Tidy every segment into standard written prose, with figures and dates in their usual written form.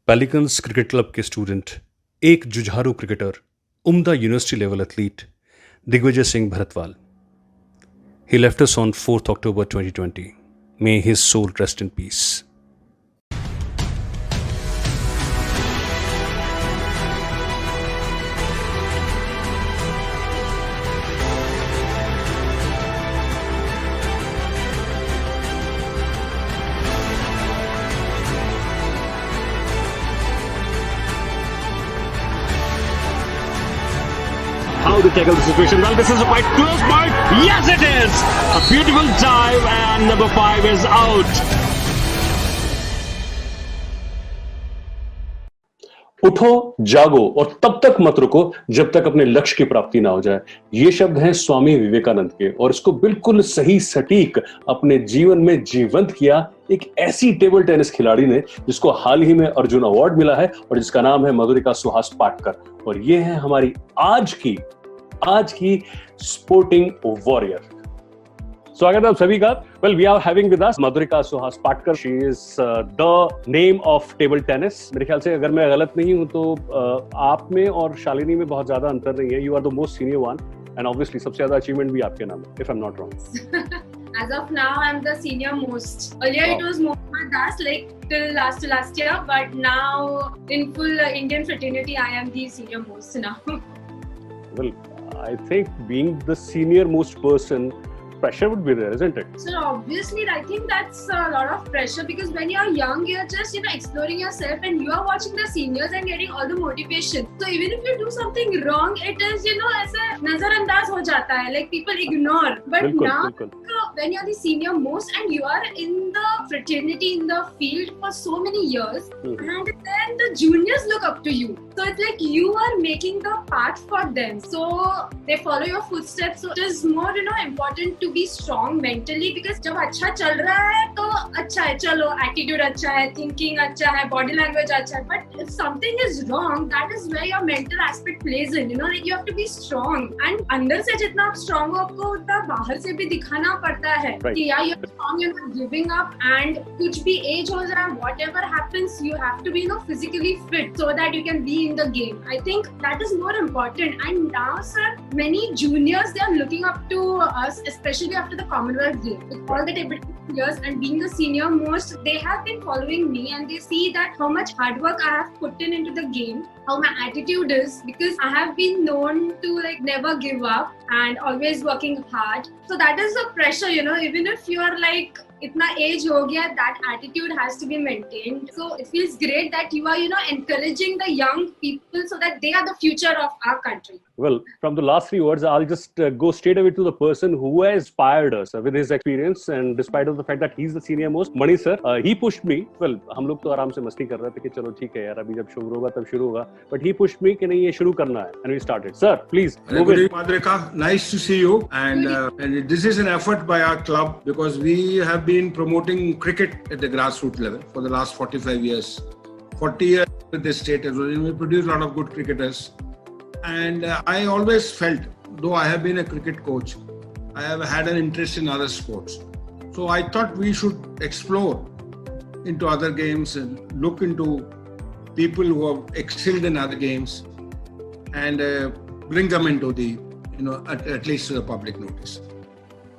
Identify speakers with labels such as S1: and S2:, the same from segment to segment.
S1: Pelicans cricket club के student, एक जुझारू क्रिकेटर, उम्दा university level athlete Digvijay Singh Bhartwal. He left us on 4th October 2020. May his soul rest in peace.
S2: How to tackle the situation? Well, this is a quite close point. Yes, it is. A beautiful dive, and number 5 is out.
S3: उठो, जागो और तब तक मत रुको जब तक अपने लक्ष्य की प्राप्ति ना हो जाए. ये शब्द हैं स्वामी विवेकानंद के और इसको बिल्कुल सही सटीक अपने जीवन में जीवंत किया एक ऐसी टेबल टेनिस खिलाड़ी ने जिसको हाल ही में अर्जुन अवार्ड मिला है और जिसका नाम है मधुरिका सुहास पाटकर. और ये है हमारी आज की स्पोर्टिंग वॉरियर. स्वागत है आप सभी का. Well, we are having with us Madhurika Suhas Patkar. She is the name of table tennis. मेरे ख्याल से अगर मैं गलत नहीं हूं तो आप में और शालिनी में बहुत ज्यादा अंतर नहीं है. You are the most senior one and obviously सबसे ज्यादा अचीवमेंट भी आपके नाम है, if I am not wrong.
S4: As of now, I'm the senior most. Earlier, it was Mohammad Das, like till last year, but now in full Indian fraternity, I am the senior most now.
S3: Well, I think being the senior most person, pressure would be there, isn't it?
S4: So obviously, I think that's a lot of pressure because when you're young, you're just exploring yourself, and you are watching the seniors and getting all the motivation. So even if you do something wrong, it is ऐसे नजरअंदाज हो जाता है, like people ignore. But now, when you're the senior most and you are in the fraternity in the field for so many years, and then the juniors look up to you. So it's like you are making the path for them. So they follow your footsteps. So it is more important to be strong mentally because जब अच्छा चल रहा है तो अच्छा है, चलो attitude अच्छा है, thinking अच्छा है, body language अच्छा है. But if something is wrong, that is where your mental aspect plays in. Like you have to be strong. And अंदर से जितना आप strong हो, आपको उतना बाहर से भी दिखाना पड़ता है कि यार you're strong, you're not giving up. And कुछ भी age हो जाए, whatever happens, you have to be physically fit so that you can be in the game. I think that is more important. And now, sir, many juniors, they are looking up to us, especially after the Commonwealth Games. With all the table years and being the senior most, they have been following me and they see that how much hard work I have put into the game, how my attitude is, because I have been known to never give up and always working hard. So that is the pressure, even if you are इतना as हो गया, that attitude has to be maintained. So it feels great that you are encouraging the young people so that they are the future of our country.
S3: Well, from the last 3 words, I'll just go straight away to the person who has inspired us with his experience, and despite of the fact that he's the senior most, Mani sir, he pushed me. Well, हम लोग तो आराम से मस्ती कर रहे थे कि चलो ठीक है यार, अभी जब शुरू होगा तब शुरू होगा, but he pushed me कि नहीं ये शुरू करना है, and we started. Sir, please move in.
S5: Madhurika, nice to see you, and this is an effort by our club because we have been promoting cricket at the grassroots level for the last 45 years. 40 years with this state as well. We produce a lot of good cricketers. And I always felt, though I have been a cricket coach, I have had an interest in other sports. So I thought we should explore into other games and look into people who have excelled in other games and bring them into the, at least to the public notice.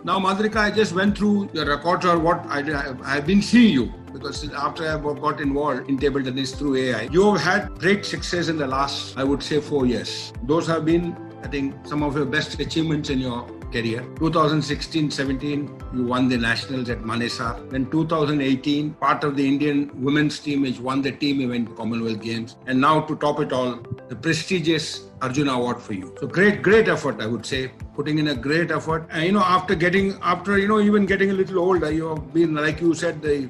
S5: Now, Madhurika, I just went through your records or what I've been seeing you because after I got involved in table tennis through AI, you have had great success in the last, I would say, 4 years. Those have been, I think, some of your best achievements in your career. 2016-17, you won the nationals at Manesar. Then 2018, part of the Indian women's team which won the team event Commonwealth Games. And now to top it all, the prestigious Arjuna Award for you. So great effort, I would say, putting in a great effort. And after even getting a little older, you have been, like you said, the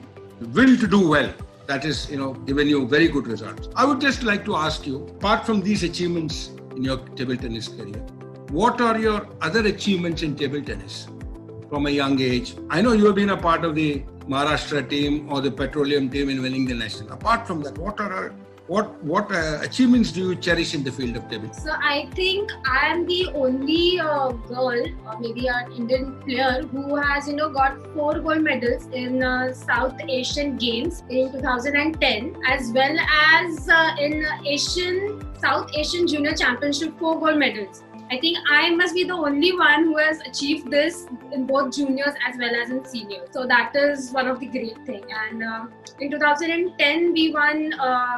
S5: will to do well. That is, given you very good results. I would just like to ask you, apart from these achievements in your table tennis career, what are your other achievements in table tennis from a young age? I know you have been a part of the Maharashtra team or the petroleum team in winning the national. Apart from that, what are what achievements do you cherish in the field of table?
S4: So I think I am the only girl, or maybe an Indian player, who has got 4 gold medals in South Asian Games in 2010, as well as in South Asian Junior Championship 4 gold medals. I think I must be the only one who has achieved this in both juniors as well as in seniors. So that is one of the great thing. And in 2010, we won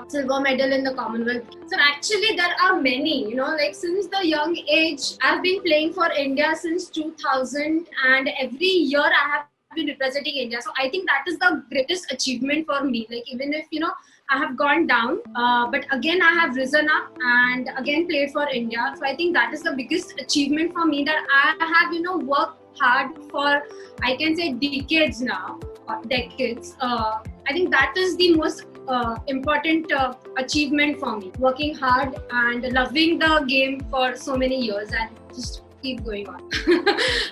S4: silver medal in the Commonwealth. So actually, there are many, like since the young age, I've been playing for India since 2000, and every year I have been representing India. So I think that is the greatest achievement for me. Like even if, I have gone down, but again I have risen up and again played for India. So I think that is the biggest achievement for me, that I have, worked hard for, I can say, decades now, decades. I think that is the most important achievement for me. Working hard and loving the game for so many years and just keep going on.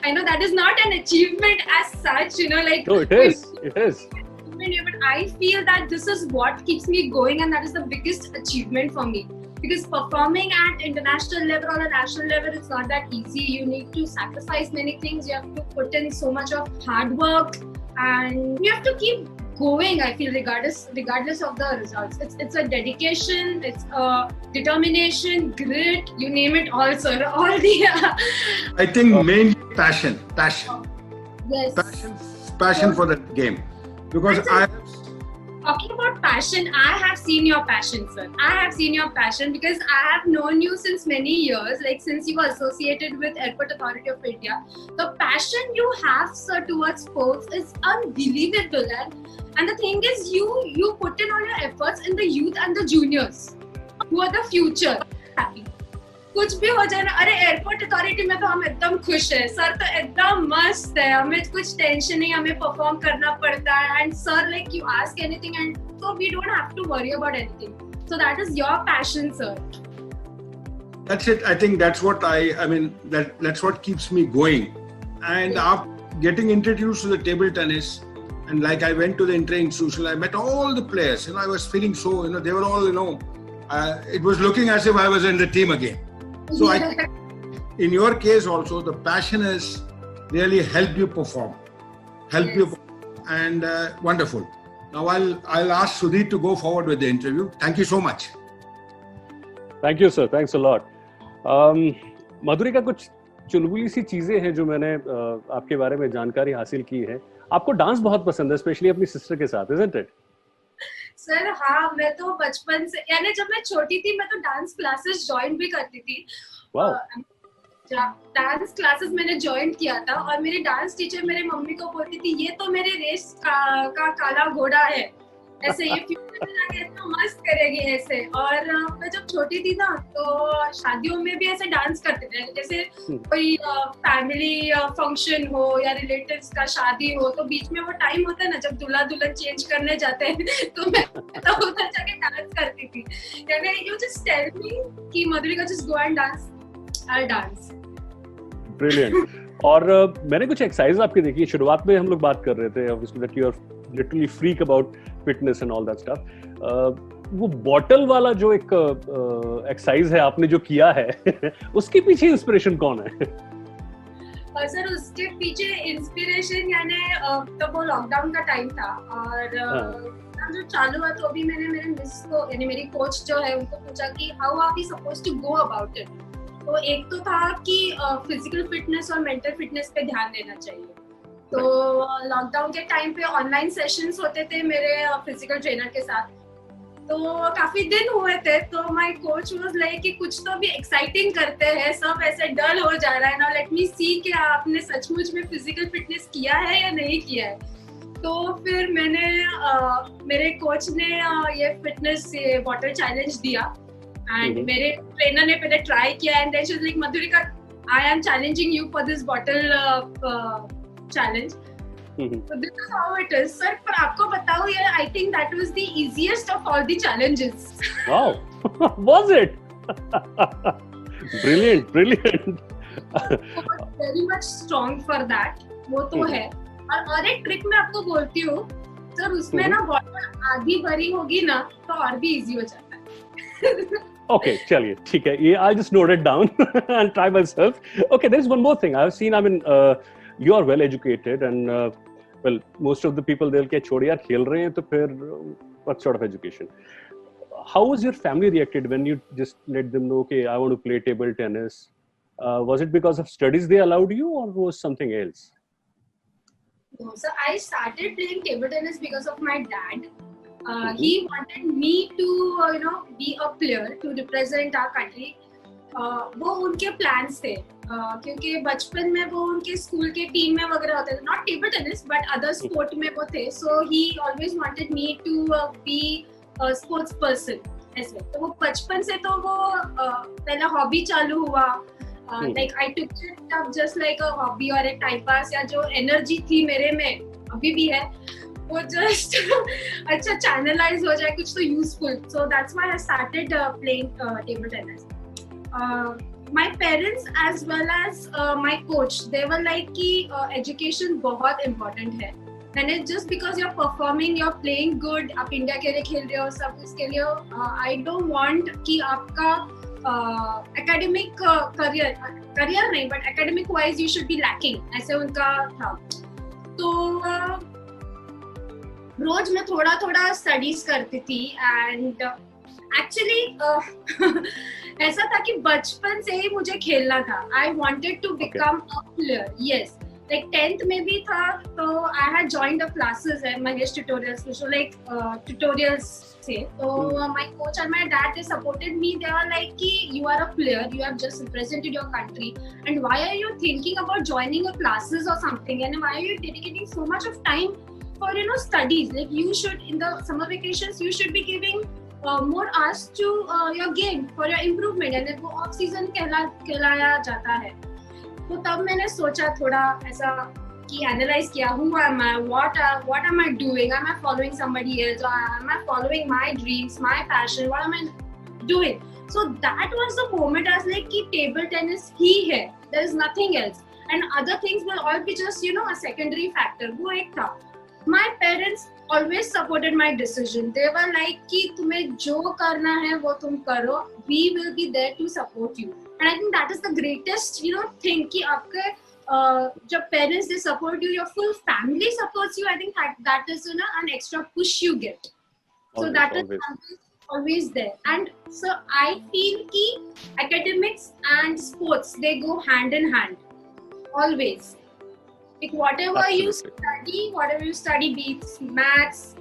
S4: I know that is not an achievement as such, like.
S3: No, it is. It is.
S4: But I feel that this is what keeps me going, and that is the biggest achievement for me. Because performing at international level or a national level, it's not that easy. You need to sacrifice many things. You have to put in so much of hard work, and you have to keep going. I feel regardless of the results, it's a dedication, it's a determination, grit. You name it, all sir. All the.
S5: I think mainly passion.
S4: Yes.
S5: Passion for the game. Because
S4: talking about passion, I have seen your passion, sir. I have seen your passion because I have known you since many years, like since you were associated with Airport Authority of India. The passion you have, sir, towards sports is unbelievable. And the thing is, you put in all your efforts in the youth and the juniors, who are the future. Happy. कुछ भी हो जाए ना, अरे airport authority में तो हम एकदम खुश है सर, तो एकदम मस्त है, हमें कुछ टेंशन नहीं, हमें परफॉर्म करना पड़ता है, and sir like you ask anything and so we don't have to worry about anything. So that is your passion, sir.
S5: That's it. I think that's what that's what keeps me going. And after getting introduced to the table tennis, and like I went to the inter-institutional, I met all the players. I was feeling so, they were all, it was looking as if I was in the team again. So I think in your case also, the passion has really helped you perform. And wonderful. Now I'll ask Sudhir to go forward with the interview. Thank you so much.
S3: Thank you, sir. Thanks a lot. मधुरिका, कुछ चुलबुली सी चीजें हैं जो मैंने आपके बारे में जानकारी हासिल की है. आपको डांस बहुत पसंद है, स्पेशली अपनी सिस्टर के साथ, isn't it?
S4: सर हाँ, मैं तो बचपन से, यानी जब मैं छोटी थी मैं तो डांस क्लासेस ज्वाइन भी करती थी. डांस क्लासेस मैंने ज्वाइन किया था, और मेरी डांस टीचर मेरे मम्मी को बोलती थी, ये तो मेरे रेस का काला घोड़ा है, ऐसे ये फ्यूचर में आगे इतना मस्त करेगी ऐसे. और मैं जब छोटी थी ना, तो शादियों में भी ऐसे डांस करते थे, जैसे कोई फैमिली फंक्शन हो या रिलेटिव्स का शादी हो, तो बीच में वो टाइम होता है ना जब दूल्हा दुल्हन चेंज करने जाते हैं, तो मैं उधर जाके डांस करती थी. यानी यू जस्ट टेल मी कि मधुरिका just go and dance, I dance.
S3: Brilliant. और मैंने कुछ एक्सरसाइज आपकी देखी. शुरुआत में हम लोग बात कर रहे थे obviously that you are literally freak about fitness and all that stuff. वो बॉटल वाला जो एक एक्सरसाइज है आपने जो किया है, उसके पीछे इंस्पिरेशन कौन है?
S4: सर उसके पीछे इंस्पिरेशन यानी तब वो लॉकडाउन का टाइम था, और जो चालू हुआ तो भी मैंने मेरे मिस को, यानी मेरी कोच जो है, उनको पूछा कि how are we supposed to go about it. तो एक तो था कि फिजिकल फिटनेस और मेंटल फिटनेस पे ध्यान देना चाहिए. तो लॉकडाउन के टाइम पे ऑनलाइन सेशंस होते थे मेरे फिजिकल ट्रेनर के साथ. तो काफी दिन हुए थे, तो माय कोच वाज लाइक कि कुछ तो भी एक्साइटिंग करते हैं, सब ऐसे डल हो जा रहा है ना, लेट मी सी कि आपने सचमुच में फिजिकल फिटनेस किया है या नहीं किया है. तो फिर मैंने मेरे कोच ने ये फिटनेस बॉटल चैलेंज दिया, एंड मेरे ट्रेनर ने पहले ट्राई किया, and then she was like, Madhurika, I am challenging you for this bottle challenge. So this is how it is, sir. पर आपको बताऊँ, ये I think that was the easiest of all the challenges.
S3: Wow, was it? Brilliant.
S4: Very much strong for that. वो तो है. और एक trick मैं आपको बोलती हूँ, सर, उसमें ना बॉटल आधी भरी होगी ना, तो और भी इजी हो जाता है.
S3: Okay, चलिए ठीक है ये I'll just note it down and try myself. Okay, there is one more thing I've seen. I mean, you are well educated and well, most of the people they'll क्या छोड़ यार खेल रहे हैं तो फिर what sort of education? How was your family reacted when you just let them know, okay, I want to play table tennis? Was it because of studies they allowed you, or was something else?
S4: No, so I started playing table tennis because of my dad. He wanted me to, be a player to represent our country. वो उनके plans थे क्योंकि बचपन में वो उनके school के team में वगैरह होते थे, not table tennis but other sport में वो थे. So he always wanted me to be a sports person ऐसे. तो वो बचपन से तो वो पहला हॉबी चालू हुआ. Like I took it up just like a hobby or a time pass, या जो एनर्जी थी मेरे में अभी भी है वो just अच्छा channelize हो जाए कुछ तो useful. So that's why I started playing table tennis. My parents as well as my coach, they were like कि education बहुत important है. And just because you're performing, you're playing good, आप India के लिए खेल रहे हो, सब इसके लिए I don't want कि आपका academic career नहीं but academic wise you should be lacking, ऐसे उनका था. तो रोज मैं थोड़ा थोड़ा स्टडीज करती थी एंड एक्चुअली ऐसा था कि बचपन से ही मुझे खेलना था. I wanted to become a player. Yes, like 10th में भी था तो I had joined the classes at Mahesh tutorials which were like tutorials थे. तो my coach and my dad they supported me. They were like कि you are a player, you have just represented your country and why are you thinking about joining a classes or something and why are you dedicating so much of time for studies? Like you should, in the summer vacations you should be giving more hours to your game for your improvement and वो off season कहलाया जाता है. तो तब मैंने सोचा थोड़ा ऐसा कि analyze किया, who am I, what am I doing, am I following somebody else or am I following my dreams, my passion, what am I doing? So that was the moment I was like कि table tennis ही है, there is nothing else and other things will all be just a secondary factor. वो एक था. My parents always supported my decision. They were like कि तुम्हें जो करना है वो तुम करो, we will be there to support you. And I think that is the greatest thing कि आपके जब parents they support you, your full family supports you. I think that is an extra push you get. So
S3: Always,
S4: that
S3: always.
S4: is always there. And so I feel कि academics and sports they go hand in hand always. Like whatever you study, be it maths,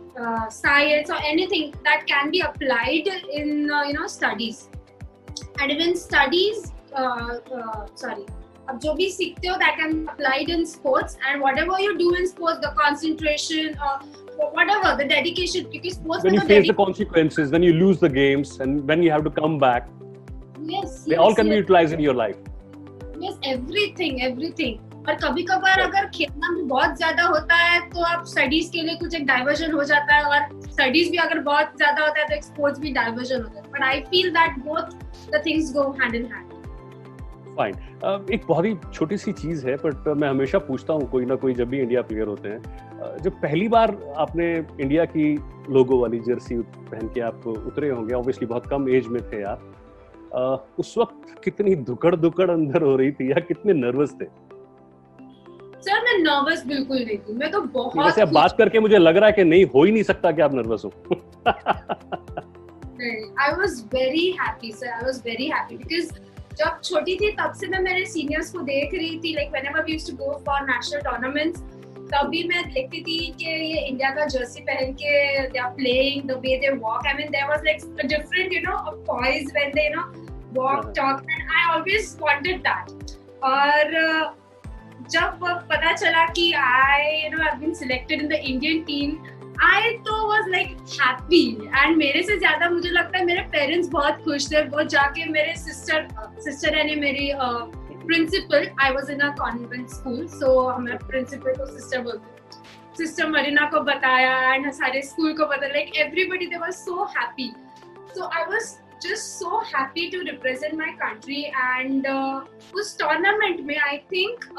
S4: science or anything that can be applied in studies. And even studies अब जो भी सीखते हो that can be applied in sports, and whatever you do in sports, the concentration or whatever, the dedication, because sports
S3: When you face the consequences, when you lose the games and when you have to come back, they all can be utilized in your life.
S4: Yes, everything. और कभी कभार अगर खेलना भी बहुत ज्यादा होता है तो आप स्टडीज के लिए कुछ एक डाइवर्जन हो जाता है, और स्टडीज भी अगर बहुत ज्यादा होता है तो एक स्पोर्ट्स भी डाइवर्जन होता है. But I feel that both the things go hand in hand.
S3: Fine. एक बहुत ही छोटी सी चीज है बट मैं हमेशा पूछता हूँ कोई ना कोई जब भी इंडिया प्लेयर होते हैं, जब पहली बार आपने इंडिया की लोगो वाली जर्सी पहन के आप उतरे होंगे, ऑब्वियसली बहुत कम एज में थे आप, उस वक्त कितनी दुकड़ अंदर हो रही थी या कितने नर्वस थे?
S4: सर मैं नर्वस बिल्कुल नहीं थी. मैं तो बहुत
S3: वैसे अब बात करके मुझे लग रहा है कि नहीं हो ही नहीं सकता कि आप नर्वस हो.
S4: I was very happy, sir. I was very happy because जब छोटी थी तब से मैं मेरे सीनियर्स को देख रही थी. Like whenever we used to go for national tournaments, तभी मैं देखती थी कि ये इंडिया का जर्सी पहन के they are playing, the way they walk. I mean, there was like a different, a poise when they, walk, talk, and I always wanted that. और जब पता चला कि I've been selected in the Indian team, I was like happy. And मेरे से ज्यादा मुझे लगता है मेरे पेरेंट्स बहुत खुश थे. वो जाके मेरे सिस्टर यानी मेरी principal, I was in a convent school, so हमें प्रिंसिपल को सिस्टर बोलते, सिस्टर मरीना को बताया एंड सारे स्कूल को बताया. Like everybody, they were so happy. So I was just so happy to represent my country. And उस tournament में I think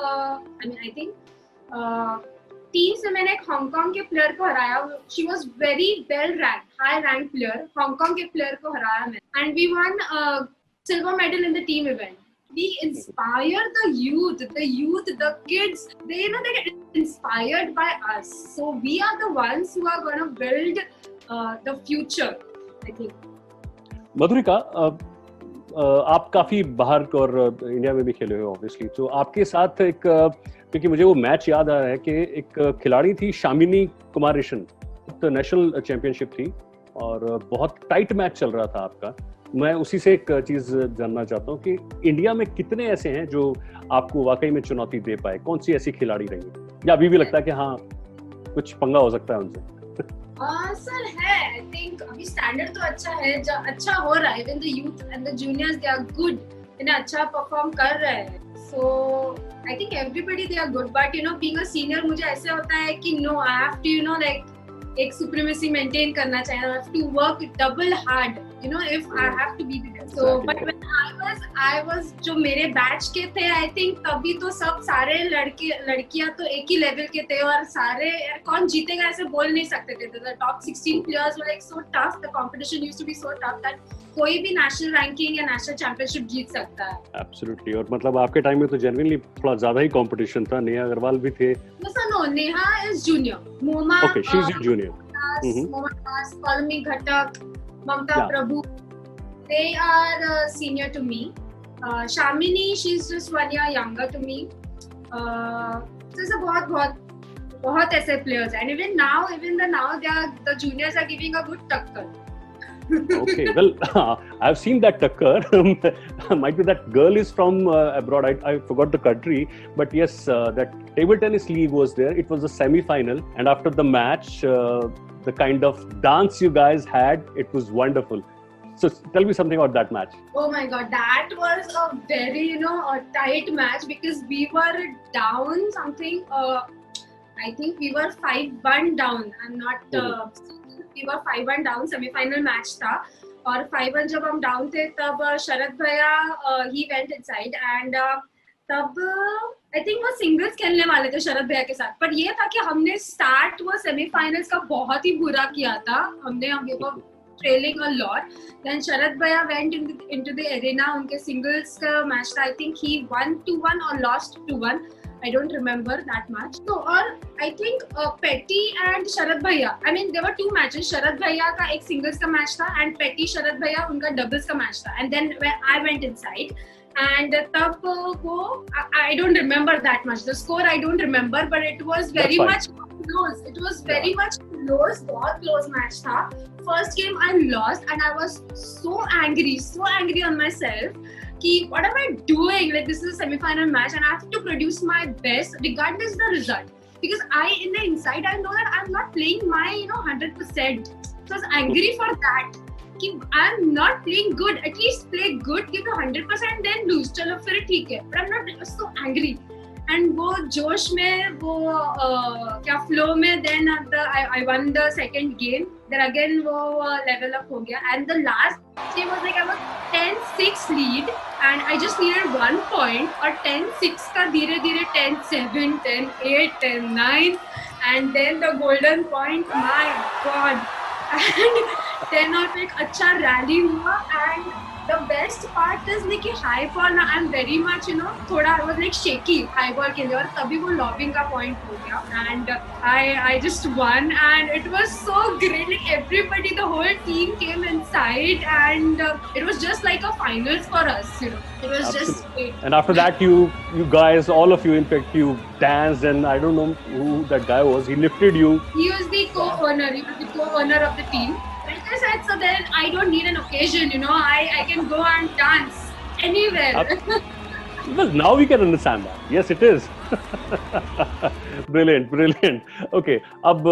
S4: टीम से मैंने एक हांगकांग के प्लेयर को हराया. She was very well ranked, high rank player. Hong Kong के player को हराया मैं, and we won silver medal in the team event. We inspire the youth, the kids. They get inspired by us. So we are the ones who are going to build the future, I think.
S3: मधुरिका, आप काफी बाहर और India में भी खेले हो obviously, तो आपके साथ एक, क्योंकि मुझे वो मैच याद आ रहा है कि एक खिलाड़ी थी शामिनी कुमारेशन, तो नेशनल चैंपियनशिप थी और बहुत टाइट मैच चल रहा था आपका. मैं उसी से एक चीज जानना चाहता हूँ कि इंडिया में कितने ऐसे हैं जो आपको वाकई में चुनौती दे पाए, कौन सी ऐसी खिलाड़ी रही या अभी भी लगता है कि हाँ कुछ पंगा हो सकता है उनसे?
S4: सर है, आई थिंक अभी स्टैंडर्ड तो अच्छा है, अच्छा हो रहा है. Even the youth and the juniors they are good, इन्हें अच्छा परफॉर्म कर रहे हैं. So I think everybody they are good, but being a senior मुझे ऐसे होता है कि no, I have to like एक सुप्रीमेसी मेंटेन करना चाहिए. I have to work double hard, if I have to be there. So but when I was जो मेरे बैच के थे, I think तभी तो सब सारे लड़कियां तो एक ही लेवल के थे और सारे कौन जीतेगा ऐसे बोल नहीं सकते थे. The top 16 players were like so tough. The competition used to be so tough that कोई भी नेशनल रैंकिंग या नेशनल चैंपियनशिप जीत सकता है.
S3: एब्सोल्युटली. और मतलब आपके टाइम में तो जेन्युइनली थोड़ा ज्यादा ही कंपटीशन था. नेहा अग्रवाल भी थे.
S4: No, Neha is junior. Moma,
S3: okay, she's a junior.
S4: Moma Das, Palmi Ghatak, Mamta Prabhu, they are senior to me. Shamini, she's just 1 year younger to me. So it's a बहुत ऐसे players, and even now the juniors are giving a good takkar.
S3: Okay, well, I've seen that takkar. Might be that girl is from abroad. I forgot the country, but yes, that table tennis league was there. It was a semi-final, and after the match, the kind of dance you guys had, it was wonderful. So tell me something about that match.
S4: Oh my God, that was a very a tight match because we were down something. I think we were 5-1 down. I'm not. We were 5-1 down. Semi-final match था और 5-1 जब हम down थे तब शरद भैया he went inside and तब I think वो singles खेलने वाले थे शरद भैया के साथ. पर ये था कि हमने start वो semi-finals का बहुत ही बुरा किया था. we were trailing a lot. Then शरद भैया went into the arena. उनके singles का match था. I think he won 2-1 or lost 2-1. I don't remember that much. So, और I think Petty and Sharad Bhaiya. I mean, there were 2 matches. Sharad Bhaiya का एक singles का match था and Petty Sharad Bhaiya उनका doubles का match था. And then when I went inside, and तब वो I don't remember that much. The score I don't remember, but it was very much close. It was very much close. बहुत close match था. First game I lost and I was so angry on myself. What am I doing? Like, this is a semi-final match and I have to produce my best regardless the result. Because in the inside, I know that I'm not playing my 100%. So I was angry for that. I'm not playing good. At least play good. Give 100%, then lose. चलो फिर ठीक है. But I'm not so angry. And वो जोश में वो क्या flow में then I won the second game. Then again वो level up हो गया. And the last game was like I was 10-6 lead and I just needed 1 point. और 10-6 का धीरे धीरे 10-7, 10-8, 10-9 and then the golden point. My God. And then और एक अच्छा rally हुआ and the best part is like high ball ना I'm very much थोड़ा I was like shaky high ball के लिए और तभी वो lobbing का point हो गया and I just won and it was so great. Like everybody, the whole team came inside and it was just like a finals for us. It was
S3: Absolutely.
S4: Just great.
S3: And after that, you guys, all of you, in fact, you danced and I don't know who that guy was. He lifted you.
S4: He was the co-owner. He was the co-owner of the team. Like I said, so then I don't need an occasion, I can go and dance anywhere.
S3: Well, now we can understand that. Yes, it is. Brilliant. Okay, अब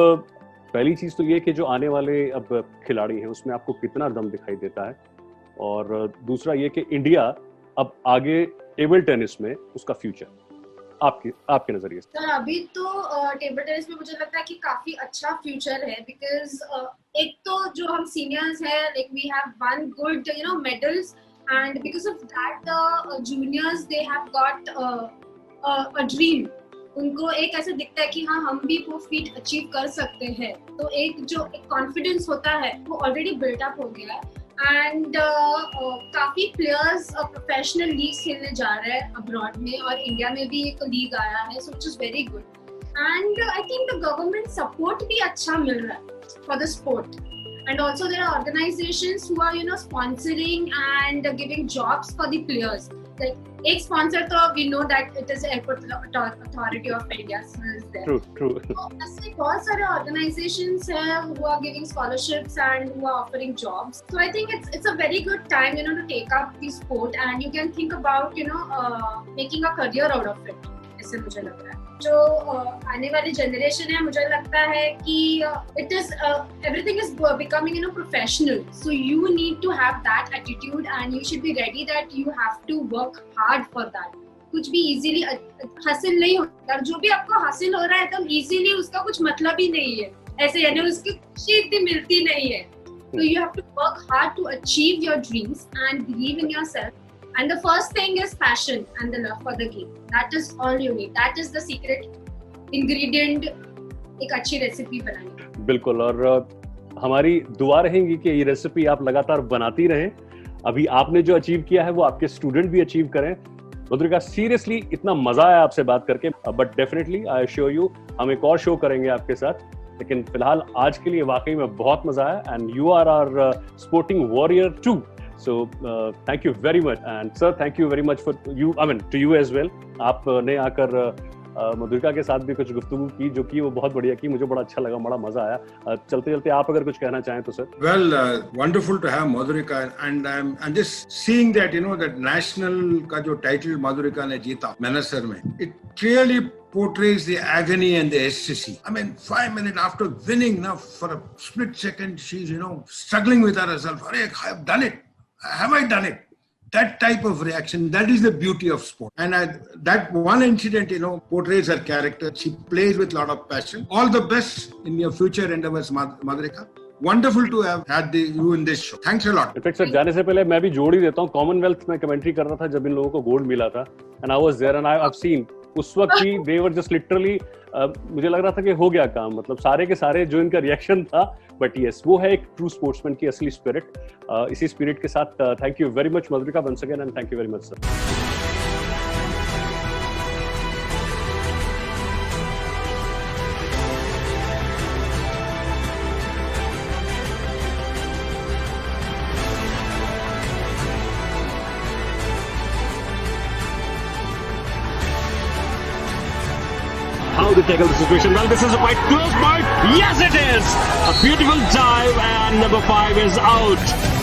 S3: पहली चीज तो ये कि जो आने वाले अब खिलाड़ी हैं उसमें आपको कितना दम दिखाई देता है और दूसरा ये कि इंडिया अब आगे टेबल टेनिस में उसका फ्यूचर आपके नजरिए से?
S4: सर अभी तो टेबल टेनिस में मुझे लगता है कि काफी अच्छा फ्यूचर है बिकॉज एक तो जो हम सीनियर्स हैं like we have won good medals and because of that the juniors they have got a dream उनको एक ऐसे दिखता है कि हाँ हम भी वो फीट अचीव कर सकते हैं, तो एक जो कॉन्फिडेंस होता है वो ऑलरेडी बिल्टअप हो गया है। एंड काफी प्लेयर्स प्रोफेशनल लीग खेलने जा रहे हैं अब्रॉड में, और इंडिया में भी एक लीग आया है, so which is very good. And I think the government support भी अच्छा मिल रहा है for the sport, and also there are organizations who are sponsoring and giving jobs for the players. Like एक sponsor तो we know that it is Airport Authority of India is there.
S3: True.
S4: तो ऐसे बहुत सारे organizations हैं who are giving scholarships and who are offering jobs. So I think it's a very good time to take up the sport, and you can think about making a career out of it. ऐसे मुझे लग रहा है। जो आने वाली generation है, मुझे लगता है कि it is everything is becoming professional, so you need to have that attitude and you should be ready that you have to work hard for that. कुछ भी easily हासिल नहीं होता, जो भी आपको हासिल हो रहा है तो easily उसका कुछ मतलब ही नहीं है, ऐसे यानी उसकी खुशी इतनी मिलती नहीं है। So you have to work hard to achieve your dreams and believe in yourself. And the first thing is passion and the love for the game. That is all you need. That is the secret ingredient एक अच्छी recipe बनाने की।
S3: बिल्कुल, और हमारी दुआ रहेगी कि ये रेसिपी आप लगातार बनाती रहें। अभी आपने जो अचीव किया है वो आपके स्टूडेंट भी अचीव करें। मधुरिका, सीरियसली इतना मजा आया आपसे बात करके, but definitely I assure you हम एक और शो करेंगे आपके साथ, लेकिन फिलहाल आज के लिए वाकई में बहुत मजा आया। And you are our sporting warrior too, so thank you very much, and sir thank you very much for you, I mean to you as well। आपने आकर मधुरिका के साथ भी कुछ गुफ्तगू की जो कि वो बहुत बढ़िया की, मुझे बड़ा अच्छा लगा, बड़ा मजा आया। चलते चलते आप अगर कुछ कहना चाहें तो sir.
S5: Well, wonderful to have Madhurika, and I'm just seeing that that national का जो title Madhurika ने जीता मैनसर में, it really portrays the agony and the ecstasy. I mean, 5 minutes after winning, now for a split second she's struggling with herself. I have done it. Have I done it? That type of reaction, that is the beauty of sport. And that one incident, portrays her character. She plays with a lot of passion. All the best in your future endeavors, Madhurika. Wonderful to have had you in this show. Thanks a lot.
S3: In fact sir, जाने से पहले मैं भी जोड़ ही देता हूँ, Commonwealth में commentary कर रहा था जब इन लोगों को गोल्ड मिला था, and I was there and I have seen उस वक्त भी दे वर जस्ट लिटरली, मुझे लग रहा था कि हो गया काम, मतलब सारे के सारे जो इनका रिएक्शन था। बट यस, वो है एक ट्रू स्पोर्ट्समैन की असली स्पिरिट। इसी स्पिरिट के साथ thank you very much Madhurika once again, and thank you very much sir.
S2: How to tackle the situation? Well, this is a quite close point. Yes, it is. A beautiful dive, and number 5 is out.